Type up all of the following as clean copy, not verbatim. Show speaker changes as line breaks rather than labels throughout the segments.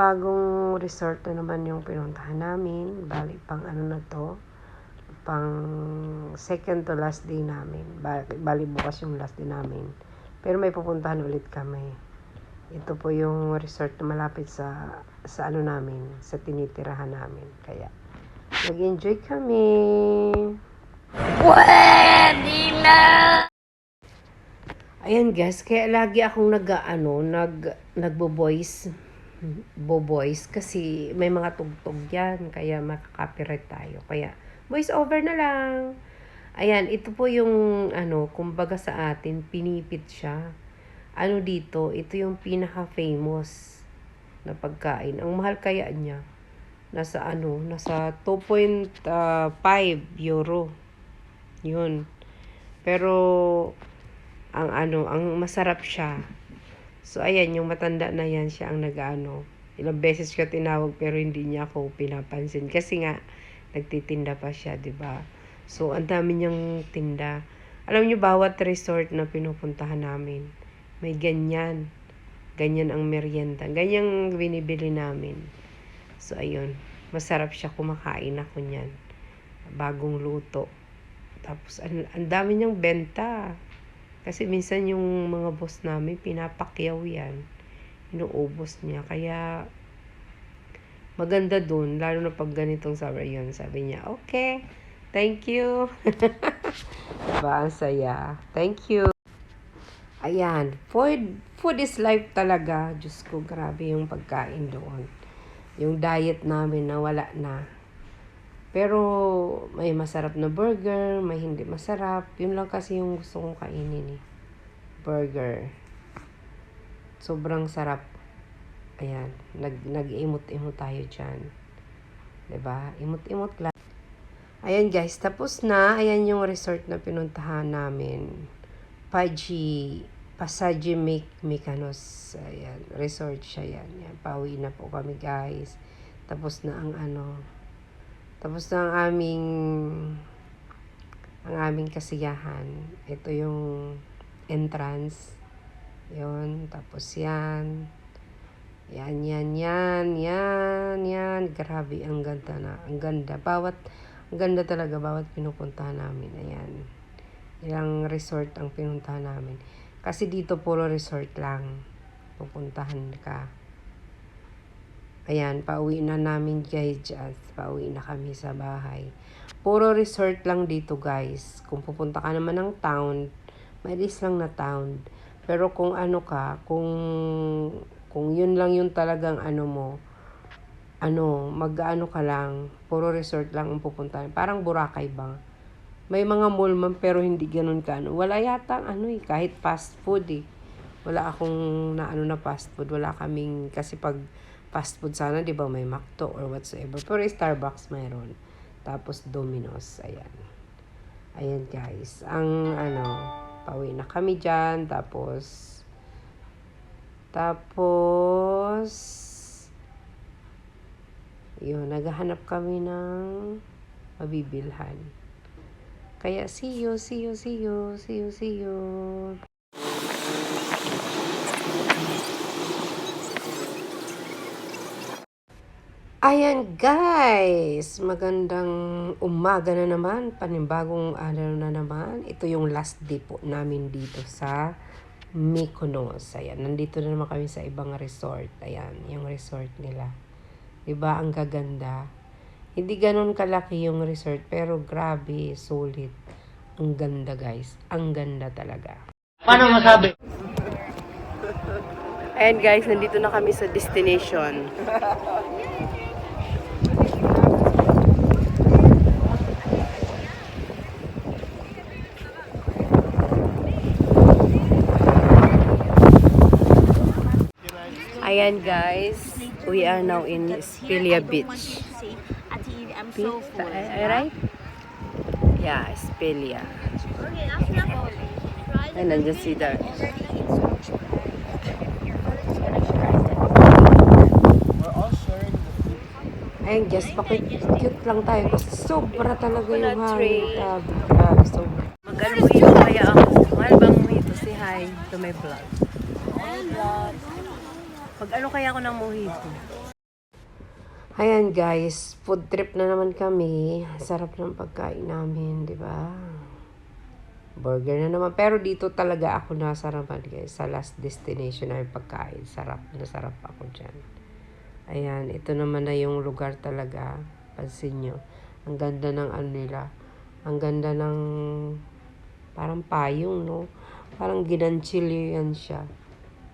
panibagong resort na naman yung pinuntahan namin. Bali, pang ano na to, pang second to last day namin. Bali, bukas yung last day namin. Pero may pupuntahan ulit kami. Ito po yung resort na malapit sa ano namin, sa tinitirahan namin. Kaya, nag-enjoy kami. Pwede na! Ayan guys, kaya lagi akong nagbo-voice kasi may mga tugtog yan, kaya makaka-copyright tayo. Kaya voice over na lang. Ayan, ito po yung kumbaga sa atin, pinipit siya. Ano dito, ito yung pinaka-famous na pagkain. Ang mahal kaya niya, nasa 2.5 euro. Yun. Pero ang masarap siya. So, ayan, yung matanda na yan, siya ang ilang beses ko tinawag pero hindi niya ako pinapansin. Kasi nga, nagtitinda pa siya, di ba? So, ang dami niyang tinda. Alam niyo, bawat resort na pinupuntahan namin, may ganyan. Ganyan ang merienda. Ganyan binibili namin. So, ayun. Masarap siya, kumakain ako niyan. Bagong luto. Tapos, ang dami niyang benta. Kasi minsan yung mga boss namin, pinapakyaw yan. Inuubos niya. Kaya, maganda dun. Lalo na pag ganitong summer yun. Sabi niya, okay, thank you. Diba? Ang saya. Thank you. Ayan. Food is life talaga. Diyos ko, grabe yung pagkain doon. Yung diet namin na wala na. Pero, may masarap na burger, may hindi masarap. Yun lang kasi yung gusto kong kainin eh. Burger. Sobrang sarap. Ayan. Nag-imot-imot tayo dyan. Diba? Imot-imot lang. Ayan guys, tapos na. Ayan yung resort na pinuntahan namin. Passaggio Mykonos. Ayan. Resort siya yan. Yan. Pauwi na po kami guys. Tapos na ang Tapos na ang aming kasiyahan. Ito yung entrance. Yun. Tapos yan. Yan. Grabe. Ang ganda na. Ang ganda. Ang ganda talaga. Bawat pinupuntahan namin. Ayan. Ilang resort ang pinuntahan namin. Kasi dito puro resort lang. Pupuntahan ka. Ayan, pauwi na namin guys. Pauwi na kami sa bahay. Puro resort lang dito guys. Kung pupunta ka naman ng town, mailis lang na town. Pero kung kung yun lang yung talagang ka lang, puro resort lang ang pupuntahan. Parang Boracay ba? May mga mall man pero hindi ganun ka. Wala yata kahit fast food eh. Wala akong na fast food. Wala kaming, kasi pag fast food sana, di ba, may McDo or whatsoever. Pero Starbucks mayroon. Tapos Domino's. Ayan. Ayan guys. Pauwi na kami dyan. Tapos, yun, naghahanap kami ng mabibilhan. Kaya, see you. Ayan guys, magandang umaga na naman, panibagong araw na naman. Ito yung last day po namin dito sa Mykonos. Ayan, nandito na naman kami sa ibang resort. Ayan, yung resort nila. Diba, ang gaganda. Hindi ganun kalaki yung resort, pero grabe, solid. Ang ganda guys, ang ganda talaga.
Paano masabi?
Ayan guys, nandito na kami sa destination. Ayan guys, we are now in Spelia Beach. Right? Yeah, Spelia. And then just see that. Ayan guys, cute lang tayo kasi sobra talaga yung hangin. Grabe, sobra. Mag-ano mo yung kaya ako? Mahal bang mojito? Say hi to my vlog. Mag-ano kaya ako ng mojito? Ayan guys, food trip na naman kami. Sarap ng pagkain namin, di ba? Burger na naman. Pero dito talaga ako nasarapan guys. Sa last destination namin pagkain. Sarap na sarap ako dyan. Ayan, ito naman na yung lugar talaga. Pansin nyo. Ang ganda ng ano nila. Ang ganda ng parang payong, no? Parang ginanchilyo yan siya.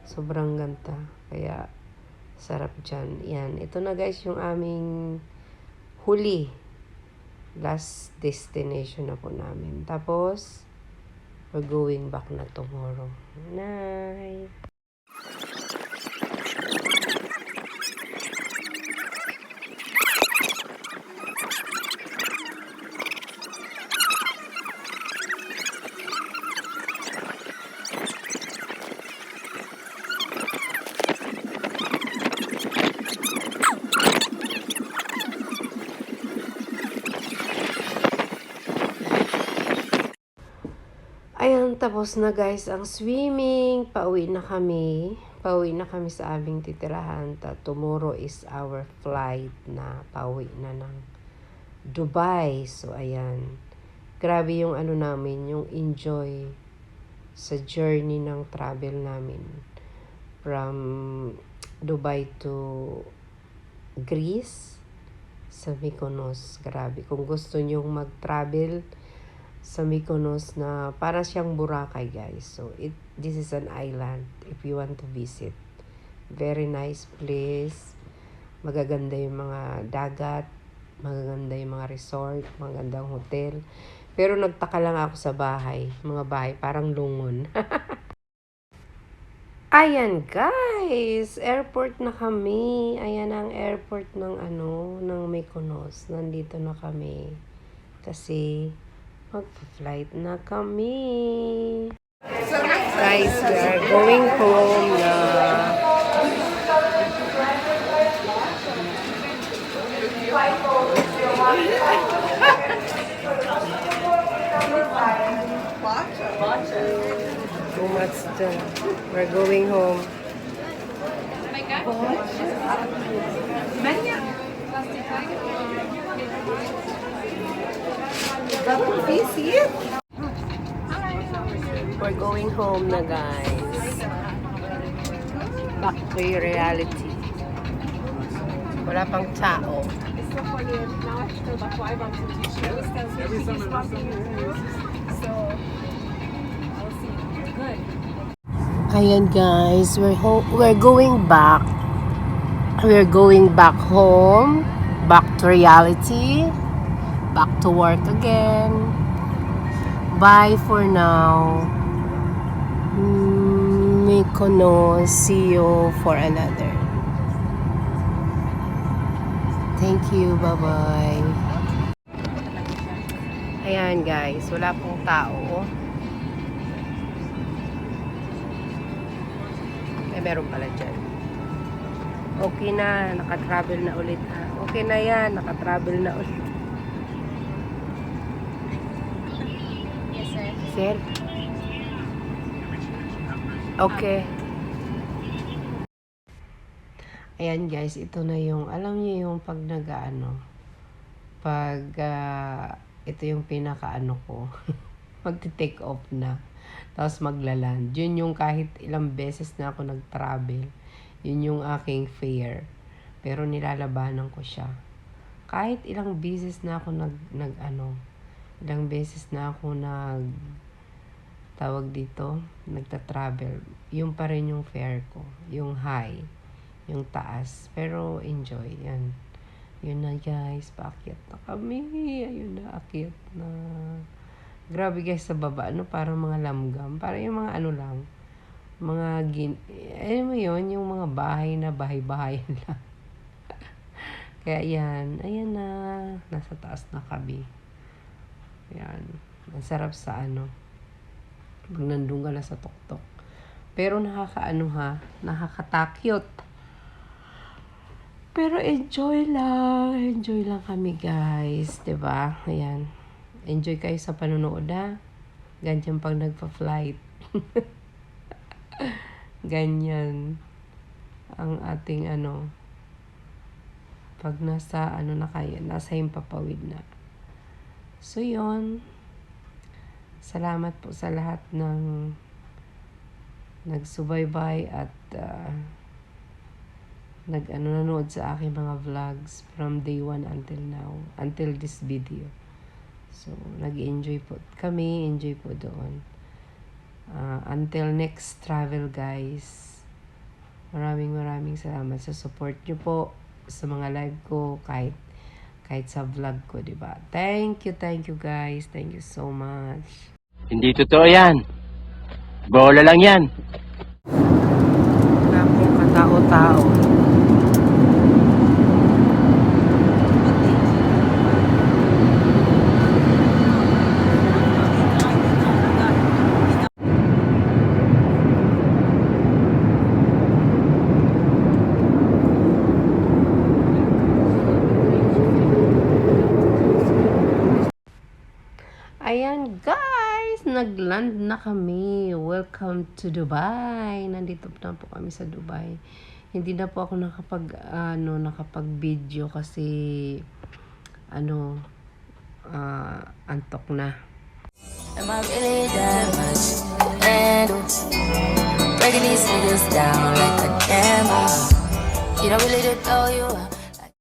Sobrang ganda. Kaya, sarap dyan. Yan. Ito na guys yung aming huli. Last destination na po namin. Tapos, we're going back na tomorrow. Night. Ayan, tapos na guys ang swimming. Pauwi na kami. Pauwi na kami sa aming titirahan. Tomorrow is our flight na pauwi na ng Dubai. So, ayan. Grabe yung ano namin, yung enjoy sa journey ng travel namin. From Dubai to Greece sa Mykonos. Grabe. Kung gusto nyong mag-travel sa Mykonos na para siyang Boracay guys. So this is an island if you want to visit. Very nice place. Magaganda yung mga dagat, magaganda yung mga resort, magandang hotel. Pero nagtaka lang ako sa bahay. Mga bahay parang lungon. Ayan guys, airport na kami. Ayan ang airport ng ng Mykonos. Nandito na kami. Kasi mag-flight na kami. Guys, we are going home na. Too much dyan. We're going home. We're going home na guys. Back to your reality. Wala pang tao. Ayan guys, we're going back. We're going back home, back to reality, back to work again. Bye for now. Mykonos, see you for another. Thank you, bye-bye. Ayan guys, wala pong tao. Meron pala dyan. Okay na, naka-travel na ulit. Okay na yan, naka-travel na ulit.
Yes, sir.
Sir? Okay. Ayan guys, ito na yung, alam niyo yung pag ito yung pinaka-ano ko. Magti-take off na. Tapos maglaland. Yun yung kahit ilang beses na ako nag-travel. Yun yung aking fear. Pero nilalabanan ko siya. Kahit ilang beses na ako ilang beses na ako tawag dito, nagta-travel. Yung pa rin yung fear ko. Yung high. Yung taas. Pero enjoy. Yan. Yun na guys. Paakyat na kami. Ayun na. Akyat na. Grabe guys sa baba, parang mga lamgam. Parang yung mga lang, mo yun, yung mga bahay-bahay lang. Kaya yan, ayan na, nasa taas na kami. Yan, ang sarap sa pag nandun ka na sa tuktok. Pero nakakatakyot. Pero enjoy lang kami guys, 'di ba? Ayan. Enjoy kayo sa panonood Ganyan pag nagpa-flight. Ganyan ang ating Pag nasa, ano na kayo, nasa himpapawid na. So, yun. Salamat po sa lahat ng nagsubaybay at nanonood sa aking mga vlogs from day 1 until now, until this video. So, nag-enjoy po kami, enjoy po doon. Until next travel, guys. Maraming salamat sa support nyo po sa mga live ko, kahit sa vlog ko, di ba? Thank you guys. Thank you so much.
Hindi totoo yan. Bola lang yan.
Wala pong katao-tao. Ayan guys, nagland na kami. Welcome to Dubai. Nandito na po kami sa Dubai. Hindi na po ako nakapag-video kasi antok na.
Am I really that much to handle? Breaking these niggas down like a camel. You don't really know you.